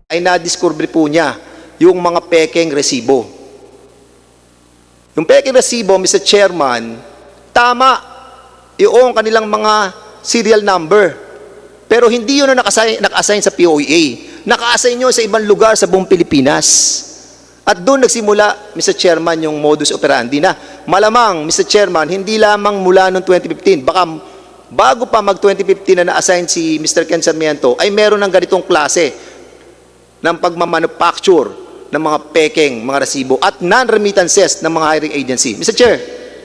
ay nadiscover po niya yung mga pekeng resibo. Yung pekeng resibo, Mr. Chairman, tama yung kanilang mga serial number. Pero hindi yun naka-assign sa POEA. Naka-assign nyo sa ibang lugar sa buong Pilipinas. At doon nagsimula, Mr. Chairman, yung modus operandi na malamang, Mr. Chairman, hindi lamang mula noong 2015, baka bago pa mag-2015 na na-assign si Mr. Ken Sarmiento, ay meron ng ganitong klase ng pagmamanufacture ng mga pekeng, mga resibo at non-remittances ng mga hiring agency. Mr. Chair,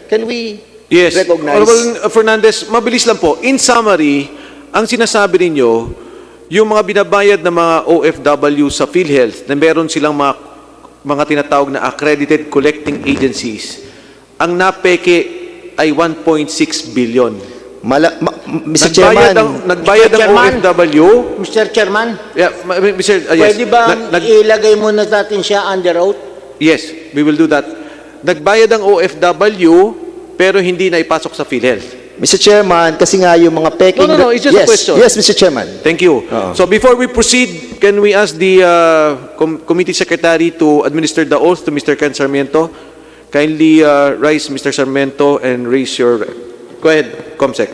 can we recognize? Honorable Fernandez, mabilis lang po. In summary, ang sinasabi ninyo, yung mga binabayad ng mga OFW sa Philhealth na meron silang mga tinatawag na accredited collecting agencies, ang napeke ay 1.6 billion. Mr. Chairman, nagbayad ang OFW. Mr. Chairman, Yeah, Mr. Yes. pwede ba ilagay muna natin siya under oath? Yes, we will do that. Nagbayad ang OFW pero hindi na ipasok sa Philhealth. Mr. Chairman, kasi nga yung mga peking... No, it's just a question. Yes, Mr. Chairman. Thank you. So before we proceed, can we ask the committee secretary to administer the oath to Mr. Ken Sarmiento? Kindly rise, Mr. Sarmiento, and raise your... Go ahead, Comsec.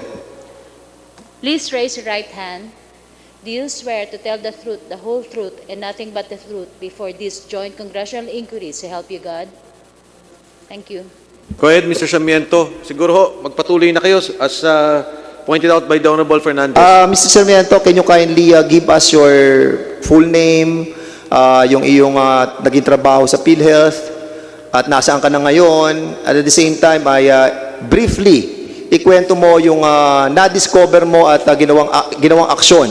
Please raise your right hand. Do you swear to tell the truth, the whole truth, and nothing but the truth before this joint congressional inquiry, so help you God? Thank you. Go ahead, Mr. Sarmiento. Siguro ho, magpatuloy na kayo as pointed out by the Honorable Fernandez. Mr. Sarmiento, can you kindly give us your full name, yung iyong naging trabaho sa Philhealth, at nasaan ka na ngayon, at at the same time, ay briefly, ikwento mo yung na-discover mo at ginawang aksyon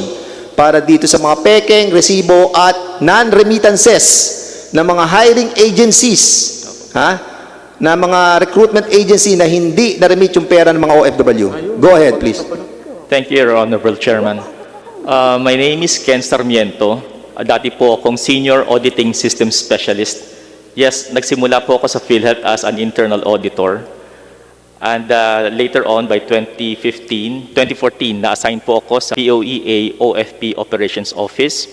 para dito sa mga pekeng, resibo at non-remittances ng mga hiring agencies, na mga recruitment agency na hindi na-remit yung pera ng mga OFW. Go ahead, please. Thank you, Your Honorable Chairman. My name is Ken Sarmiento. Dati po akong Senior Auditing System Specialist. Yes, nagsimula po ako sa Philhealth as an internal auditor. And later on, by 2014, na-assign po ako sa POEA OFP Operations Office.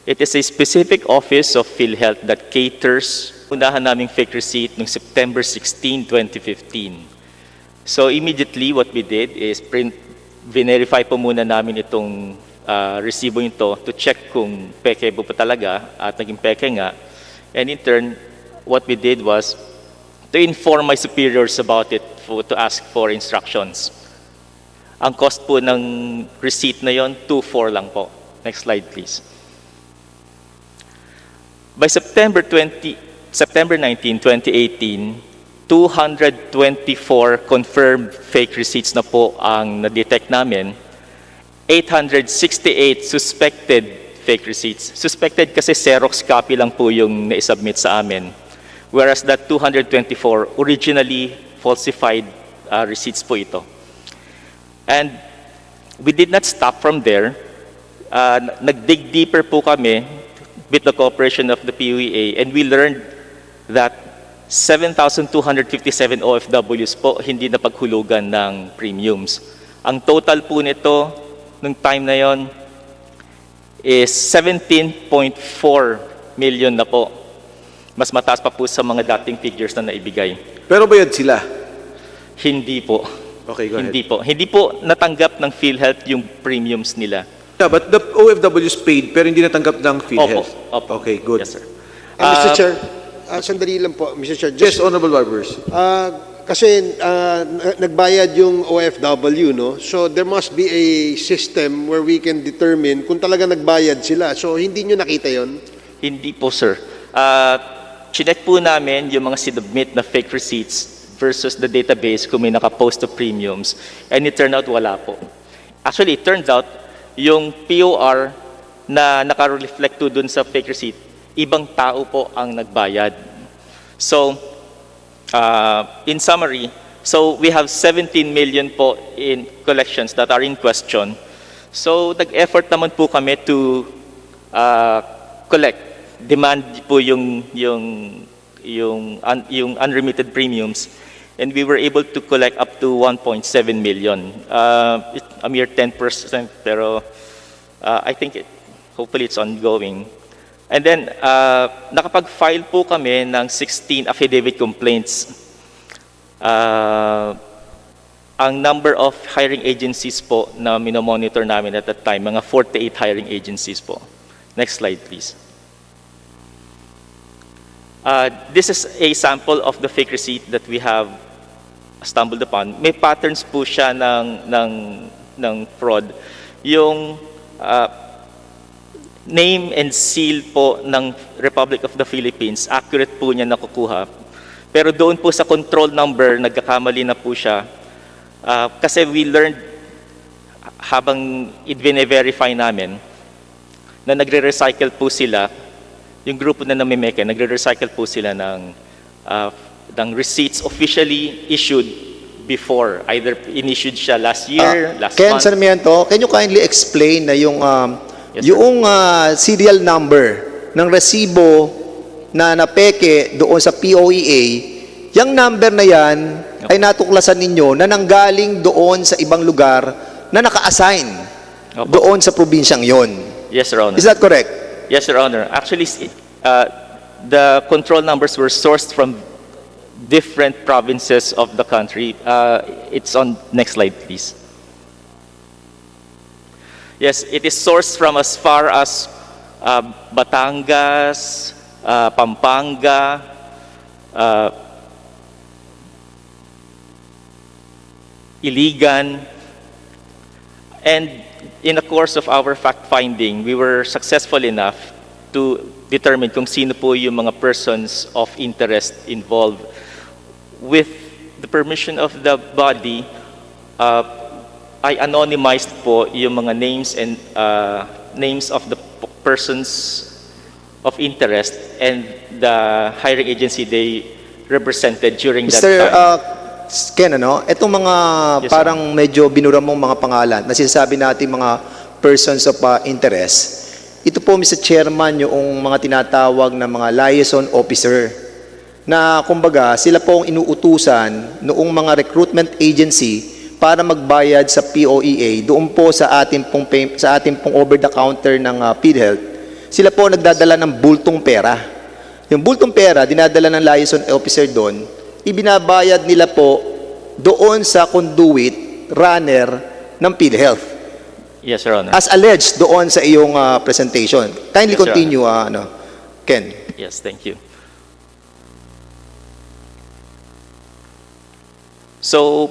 It is a specific office of Philhealth that caters. Unahan naming fake receipt noong September 16, 2015. So immediately, what we did is verify po muna namin itong resibo ito to check kung peke po talaga at naging peke nga. And in turn, what we did was to inform my superiors about it, to ask for instructions. Ang cost po ng receipt na yon, 2.4 lang po. Next slide, please. By September 19, 2018, 224 confirmed fake receipts na po ang na-detect namin. 868 suspected fake receipts. Suspected kasi Xerox copy lang po yung na-submit sa amin. Whereas that 224 originally falsified receipts po ito. And we did not stop from there. Nag-dig deeper po kami with the cooperation of the POEA, and we learned that 7,257 OFWs po hindi na paghulugan ng premiums. Ang total po nito nung time na yon is 17.4 million na po. Mas mataas pa po sa mga dating figures na naibigay. Pero bayad sila? Hindi po. Okay, go ahead. Hindi po natanggap ng PhilHealth yung premiums nila. Yeah, but the OFWs paid pero hindi natanggap ng Philhealth. Opo. Okay, good. Yes, sir. Mr. Chair, sandali lang po, Mr. Chair. Yes, Honorable Barbers. Kasi nagbayad yung OFW, no? So there must be a system where we can determine kung talaga nagbayad sila. So hindi nyo nakita yon? Hindi po, sir. Chinek po namin yung mga sinubmit na fake receipts versus the database kung may nakapost of premiums, and it turned out wala po. Actually, it turns out yung POR na naka-reflect dun sa fake receipt, ibang tao po ang nagbayad. So, in summary, so we have 17 million po in collections that are in question. So, nag-effort naman po kami to collect, demand po yung unremitted premiums, and we were able to collect up to 1.7 million. A mere 10%, pero I think hopefully it's ongoing. And then, nakapag-file po kami ng 16 affidavit complaints. Ang number of hiring agencies po na minomonitor namin at that time, mga 48 hiring agencies po. Next slide, please. This is a sample of the fake receipt that we have stumbled upon. May patterns po siya ng fraud. Yung name and seal po ng Republic of the Philippines, accurate po niya nakukuha. Pero doon po sa control number, nagkakamali na po siya. Kasi we learned habang i-verify namin na nagre-recycle po sila, yung grupo na namimeke, nagre-recycle po sila ng receipts officially issued before. Either in-issued siya last year, last Ken month. Sarmiento, can you kindly explain na yung Yes, sir. serial number ng resibo na napeke doon sa POEA, yung number na yan ay natuklasan ninyo na nanggaling doon sa ibang lugar na naka-assign Opo. doon sa probinsyang yon. Yes, Your Honor. Is that correct? Yes, Your Honor. Actually, the control numbers were sourced from different provinces of the country. It's on next slide, please. Yes, it is sourced from as far as Batangas, Pampanga, Iligan, and in the course of our fact-finding, we were successful enough to determine kung sino po yung mga persons of interest involved. With the permission of the body, I anonymized po yung mga names and names of the persons of interest and the hiring agency they represented during that Mr. time. Ken, itong mga Yes, parang medyo binura mong mga pangalan na sinasabi natin mga persons of interest, ito po, Mr. Chairman, yung mga tinatawag na mga liaison officer na kumbaga sila po ang inuutusan noong mga recruitment agency para magbayad sa POEA doon po sa ating pong over-the-counter ng Philhealth. Sila po nagdadala ng bultong pera. Yung bultong pera, dinadala ng liaison officer doon, ibinabayad nila po doon sa conduit runner ng Philhealth. Yes, Your Honor. As alleged doon sa iyong presentation. Kindly Yes, Your continue, Ken. Yes, thank you. So,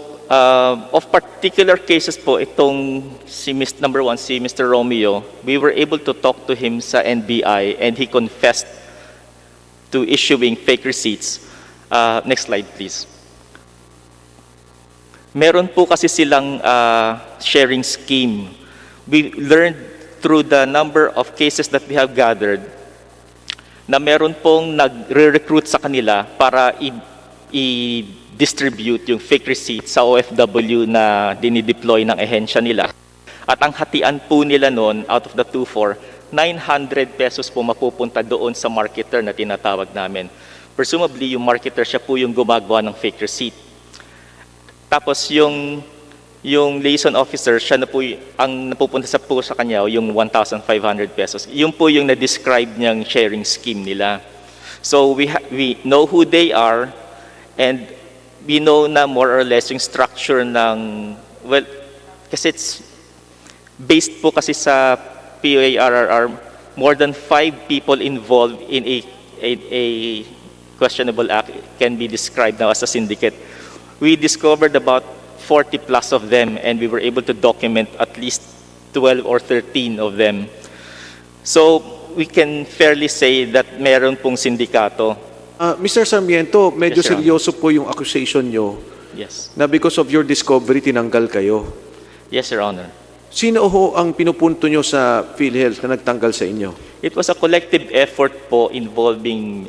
of particular cases po, itong number one, si Mr. Romeo, we were able to talk to him sa NBI and he confessed to issuing fake receipts. Next slide, please. Meron po kasi silang sharing scheme. We learned through the number of cases that we have gathered na meron pong nagre-recruit sa kanila para i-distribute yung fake receipt sa OFW na dinideploy ng ehensya nila. At ang hatian po nila noon, out of the 2-4, 900 pesos po mapupunta doon sa marketer na tinatawag namin. Presumably, yung marketer siya po yung gumagawa ng fake receipt. Tapos yung liaison officer, siya na po ang napupunta sa kanya, yung 1,500 pesos. Yung po yung na-describe niyang sharing scheme nila. So we know who they are and we know na more or less yung structure ng, well, kasi it's based po kasi sa POARRR, more than 5 people involved in a questionable act can be described now as a syndicate. We discovered about 40 plus of them and we were able to document at least 12 or 13 of them. So we can fairly say that meron pong sindikato. Mr. Sarmiento, medyo Yes, Your Honor. seryoso po yung accusation nyo Yes. na because of your discovery, tinanggal kayo. Yes, Your Honor. Sino ho ang pinupunto nyo sa PhilHealth na nagtanggal sa inyo? It was a collective effort po involving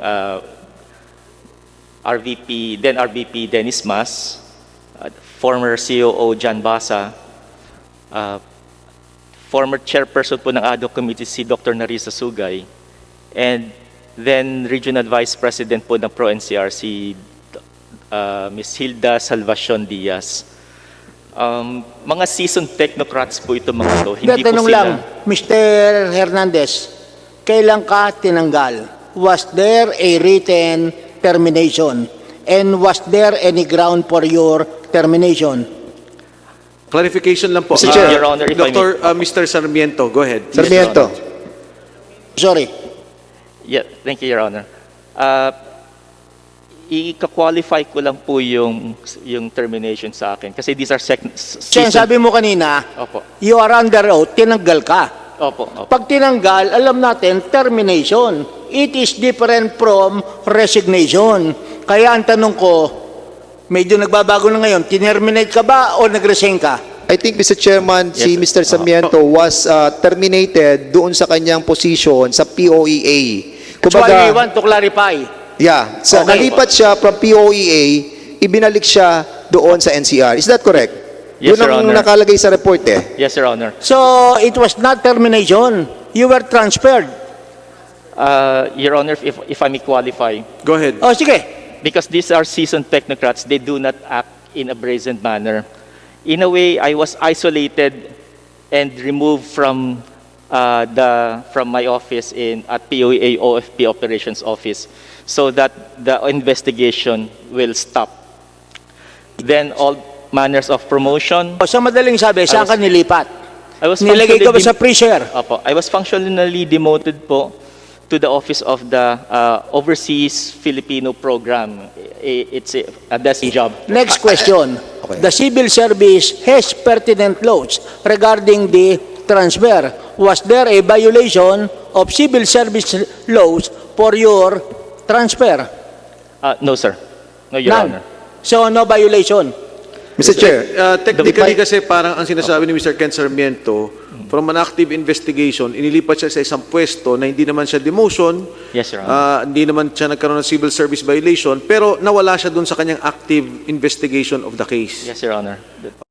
then RVP Dennis Mas, former COO John Basa, former chairperson po ng ad hoc committee si Dr. Narisa Sugay, and then regional vice president po ng Pro-NCR si Ms. Hilda Salvacion Diaz. Mga seasoned technocrats po ito mga ito. Hindi po Tanong sila. lang, Mr. Hernandez, kailan ka tinanggal? Was there a written termination? And was there any ground for your termination? Clarification lang po. Mr. Chair. Your Honor, if I may. Dr. Mr. Sarmiento, go ahead. Sarmiento. Sorry. Yeah, thank you, Your Honor. I-qualify ko lang po yung termination sa akin. Kasi these are Sen, sabi mo kanina, Opo. you are under oath, tinanggal ka. Opo, opo. Pag tinanggal, alam natin, termination. It is different from resignation. Kaya ang tanong ko, medyo nagbabago na ngayon, tinerminate ka ba o nag-resign ka? I think, Mr. Chairman, si Yes, Mr. Sarmiento was terminated doon sa kanyang position sa POEA. That's why we want to clarify. Yeah, Okay. nalipat siya from POEA, ibinalik siya doon sa NCR. Is that correct? Yes, Yun Your ang Honor. nakalagay sa report eh. Yes, Your Honor. So, it was not termination. You were transferred. Your Honor, if I may qualify, Go ahead. Oh, sige. because these are seasoned technocrats, they do not act in a brazen manner. In a way, I was isolated and removed from my office at POEA OFP Operations Office so that the investigation will stop. Then all manners of promotion. O, sa madaling sabi, saan ka nilipat? I was Nilagay ka ba sa functionally freezer? Opo, I was functionally demoted po to the office of the Overseas Filipino Program. It's a desk job. Next question. Okay. The civil service has pertinent laws regarding the transfer. Was there a violation of civil service laws for your transfer? No, sir. No, Your None. Honor. So, no violation. Mr. Chair, Technically kasi parang ang sinasabi ni Mr. Ken Sarmiento, from an active investigation, inilipat siya sa isang pwesto na hindi naman siya demotion, Yes, Your Honor. hindi naman siya nagkaroon ng civil service violation, pero nawala siya dun sa kanyang active investigation of the case. Yes, Your Honor.